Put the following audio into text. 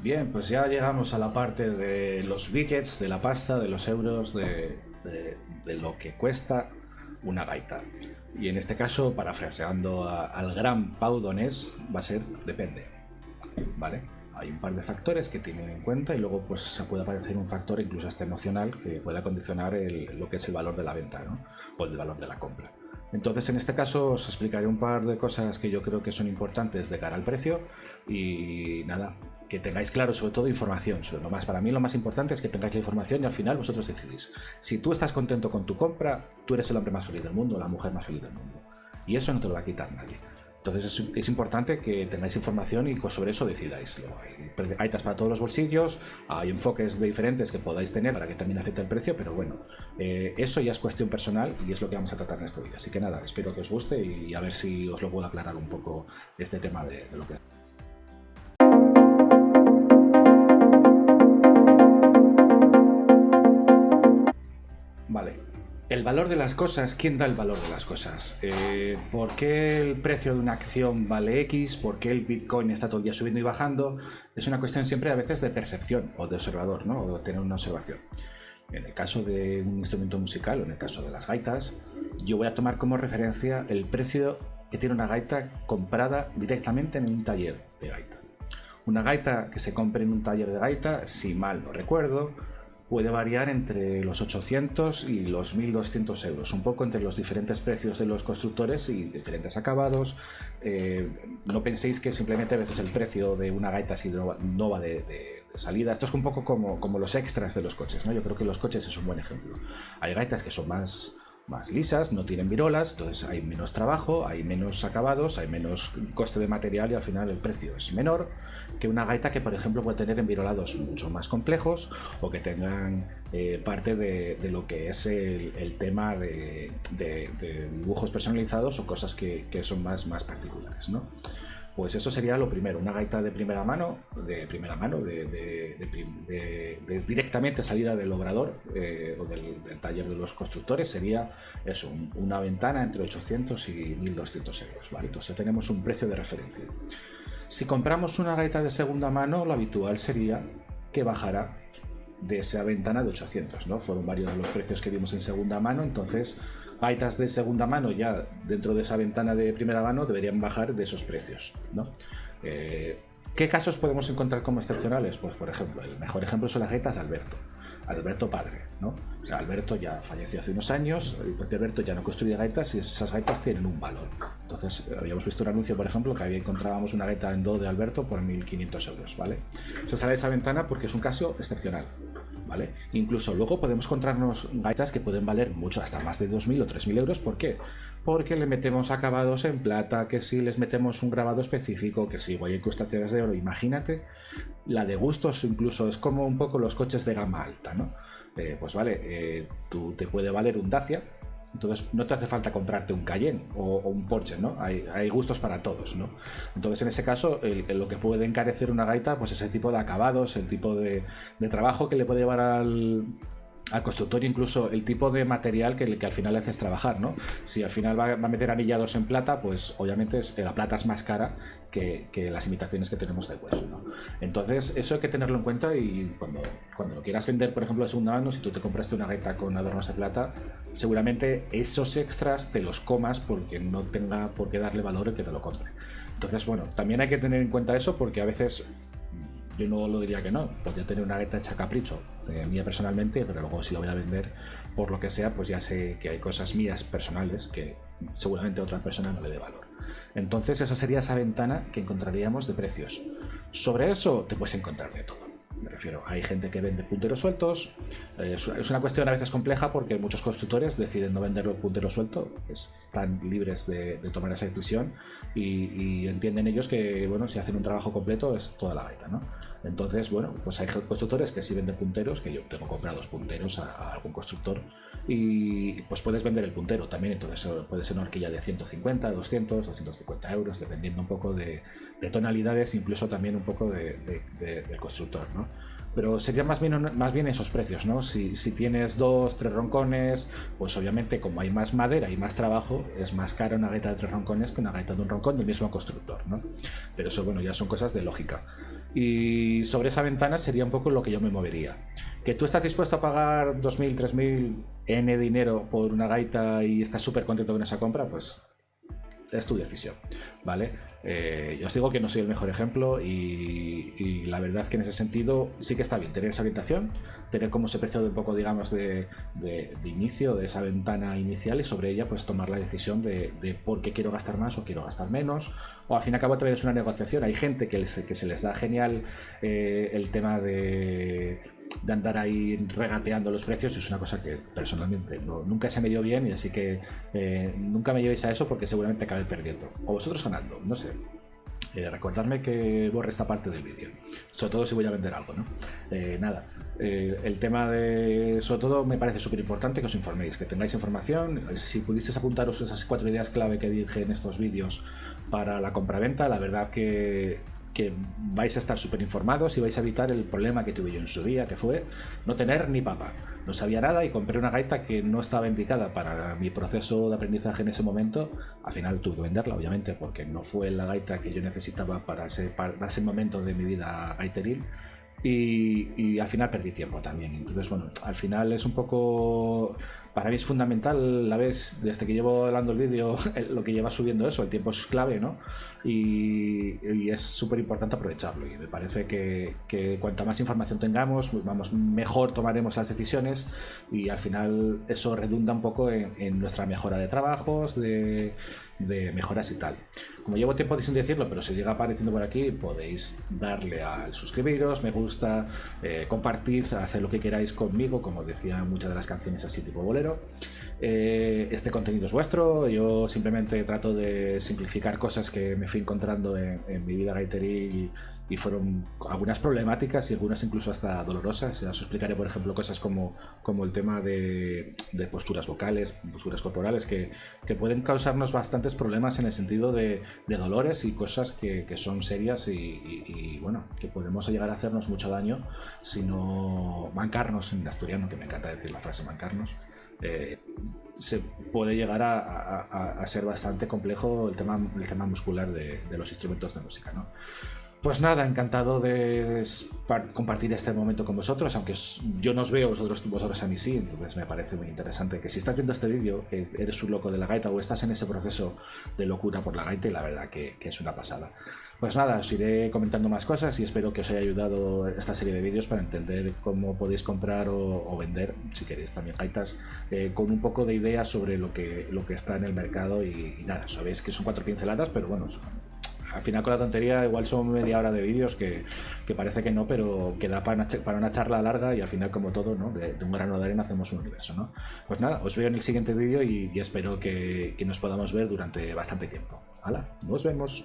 Bien, pues ya llegamos a la parte de los billets, de la pasta, de los euros, de lo que cuesta una gaita. Y en este caso, parafraseando al gran Pau Donés, va a ser depende, ¿vale? Hay un par de factores que tienen en cuenta y luego pues se puede aparecer un factor incluso hasta emocional que pueda condicionar lo que es el valor de la venta, ¿no? O el valor de la compra. Entonces en este caso os explicaré un par de cosas que yo creo que son importantes de cara al precio y nada, que tengáis claro sobre todo información. Para mí lo más importante es que tengáis la información y al final vosotros decidís. Si tú estás contento con tu compra, tú eres el hombre más feliz del mundo o la mujer más feliz del mundo. Y eso no te lo va a quitar nadie. Entonces es importante que tengáis información y sobre eso decidáis. Hay gaitas para todos los bolsillos, hay enfoques diferentes que podáis tener para que también afecte el precio, pero bueno, eso ya es cuestión personal y es lo que vamos a tratar en este vídeo. Así que nada, espero que os guste y a ver si os lo puedo aclarar un poco este tema de lo que... Vale. El valor de las cosas, ¿quién da el valor de las cosas? ¿Por qué el precio de una acción vale X? ¿Por qué el Bitcoin está todo el día subiendo y bajando? Es una cuestión siempre a veces de percepción o de observador, ¿no? O de tener una observación. En el caso de un instrumento musical o en el caso de las gaitas, yo voy a tomar como referencia el precio que tiene una gaita comprada directamente en un taller de gaita. Una gaita que se compre en un taller de gaita, si mal no recuerdo, puede variar entre los 800 y los 1200 euros, un poco entre los diferentes precios de los constructores y diferentes acabados. No penséis que simplemente a veces el precio de una gaita si no va de salida. Esto es un poco como los extras de los coches, ¿no? Yo creo que los coches es un buen ejemplo. Hay gaitas que son más lisas, no tienen virolas, entonces hay menos trabajo, hay menos acabados, hay menos coste de material y al final el precio es menor que una gaita que por ejemplo puede tener envirolados mucho más complejos o que tengan parte de lo que es el tema de dibujos personalizados o cosas que son más particulares, ¿no? Pues eso sería lo primero, una gaita de primera mano, directamente salida del obrador o del taller de los constructores, sería eso, una ventana entre 800 y 1200 euros, ¿vale? Entonces tenemos un precio de referencia. Si compramos una gaita de segunda mano, lo habitual sería que bajara de esa ventana de 800, ¿no? Fueron varios de los precios que vimos en segunda mano, entonces gaitas de segunda mano ya dentro de esa ventana de primera mano deberían bajar de esos precios, ¿no? ¿Qué casos podemos encontrar como excepcionales? Pues por ejemplo, el mejor ejemplo son las gaitas de Alberto padre, ¿no? Alberto ya falleció hace unos años, el propio Alberto ya no construye gaitas y esas gaitas tienen un valor. Entonces habíamos visto un anuncio, por ejemplo, que encontrábamos una gaita en do de Alberto por 1500 euros, ¿vale? Se sale de esa ventana porque es un caso excepcional, ¿vale? Incluso luego podemos encontrarnos gaitas que pueden valer mucho, hasta más de 2000 o 3000 euros. ¿Por qué? Porque le metemos acabados en plata, que si les metemos un grabado específico, que si hay incrustaciones de oro. Imagínate la de gustos, incluso es como un poco los coches de gama alta, ¿no? Pues vale, tú te puede valer un Dacia, entonces no te hace falta comprarte un Cayenne o un Porsche, ¿no? Hay gustos para todos, ¿no? Entonces en ese caso lo que puede encarecer una gaita pues ese tipo de acabados, el tipo de trabajo que le puede llevar al constructor, incluso el tipo de material que al final le haces trabajar, ¿no? Si al final va a meter anillados en plata, pues obviamente la plata es más cara que las imitaciones que tenemos de hueso, ¿no? Entonces eso hay que tenerlo en cuenta y cuando lo quieras vender, por ejemplo, de segunda mano, si tú te compraste una gaita con adornos de plata, seguramente esos extras te los comas porque no tenga por qué darle valor el que te lo compre. Entonces, bueno, también hay que tener en cuenta eso porque a veces... Yo no lo diría que no, podría tener una gaita hecha a capricho, mía personalmente, pero luego si la voy a vender por lo que sea, pues ya sé que hay cosas mías personales que seguramente a otra persona no le dé valor. Entonces esa sería esa ventana que encontraríamos de precios. Sobre eso te puedes encontrar de todo. Me refiero, hay gente que vende punteros sueltos, es una cuestión a veces compleja porque muchos constructores deciden no vender el puntero suelto, están libres de tomar esa decisión y entienden ellos que, bueno, si hacen un trabajo completo es toda la gaita, ¿no? Entonces, bueno, pues hay constructores que sí venden punteros, que yo tengo comprados punteros a algún constructor y pues puedes vender el puntero también, entonces puede ser una horquilla de 150, 200, 250 euros, dependiendo un poco de tonalidades, incluso también un poco del constructor, ¿no? Pero serían más bien esos precios, ¿no? Si tienes 2, 3 roncones, pues obviamente como hay más madera y más trabajo, es más cara una gaita de 3 roncones que una gaita de un roncón del mismo constructor, ¿no? Pero eso, bueno, ya son cosas de lógica. Y sobre esa ventana sería un poco lo que yo me movería. ¿Que tú estás dispuesto a pagar 2.000, 3.000 N dinero por una gaita y estás súper contento con esa compra? Pues es tu decisión, ¿vale? Yo os digo que no soy el mejor ejemplo y la verdad que en ese sentido sí que está bien tener esa orientación, tener como ese precio de un poco, digamos, de inicio, de esa ventana inicial, y sobre ella pues tomar la decisión de por qué quiero gastar más o quiero gastar menos, o al fin y al cabo también es una negociación. Hay gente que se les da genial el tema de andar ahí regateando los precios, y es una cosa que personalmente nunca se me dio bien, y así que nunca me llevéis a eso porque seguramente acabé perdiendo o vosotros ganando, no sé. Recordadme que borre esta parte del vídeo, sobre todo si voy a vender algo, ¿no? Nada, el tema de, sobre todo me parece súper importante que os informéis, que tengáis información. Si pudisteis apuntaros esas 4 ideas clave que dije en estos vídeos para la compraventa, la verdad que vais a estar súper informados y vais a evitar el problema que tuve yo en su día, que fue no tener ni papa. No sabía nada y compré una gaita que no estaba indicada para mi proceso de aprendizaje en ese momento. Al final tuve que venderla, obviamente, porque no fue la gaita que yo necesitaba para ese momento de mi vida gaiteril. Y al final perdí tiempo también. Entonces, bueno, al final es un poco... Para mí es fundamental, la vez, desde que llevo hablando el vídeo, lo que lleva subiendo eso, el tiempo es clave, ¿no? Y es súper importante aprovecharlo. Y me parece que cuanta más información tengamos, vamos, mejor tomaremos las decisiones, y al final eso redunda un poco en nuestra mejora de trabajos, de mejoras y tal. Como llevo tiempo sin decirlo, pero si llega apareciendo por aquí, podéis darle al suscribiros, me gusta, compartid, hacer lo que queráis conmigo, como decían muchas de las canciones así tipo bolero. Este contenido es vuestro, yo simplemente trato de simplificar cosas que me fui encontrando en mi vida gaiteril, y fueron algunas problemáticas y algunas incluso hasta dolorosas. Ya os explicaré, por ejemplo, cosas como el tema de posturas vocales, posturas corporales, que pueden causarnos bastantes problemas en el sentido de dolores y cosas que son serias y bueno, que podemos llegar a hacernos mucho daño si no mancarnos, en asturiano, que me encanta decir la frase mancarnos. Se puede llegar a ser bastante complejo el tema muscular de los instrumentos de música, ¿no? Pues nada, encantado de compartir este momento con vosotros, aunque yo no os veo, vosotros a mí sí. Entonces me parece muy interesante que si estás viendo este vídeo, eres un loco de la gaita o estás en ese proceso de locura por la gaita, y la verdad que es una pasada. Pues nada, os iré comentando más cosas y espero que os haya ayudado esta serie de vídeos para entender cómo podéis comprar o vender, si queréis también gaitas, con un poco de idea sobre lo que está en el mercado. Y nada, sabéis que son 4 pinceladas, pero bueno, al final con la tontería igual son media hora de vídeos que parece que no, pero que da para una charla larga, y al final, como todo, ¿no? De un grano de arena hacemos un universo, ¿no? Pues nada, os veo en el siguiente vídeo y espero que nos podamos ver durante bastante tiempo. ¡Hala! ¡Nos vemos!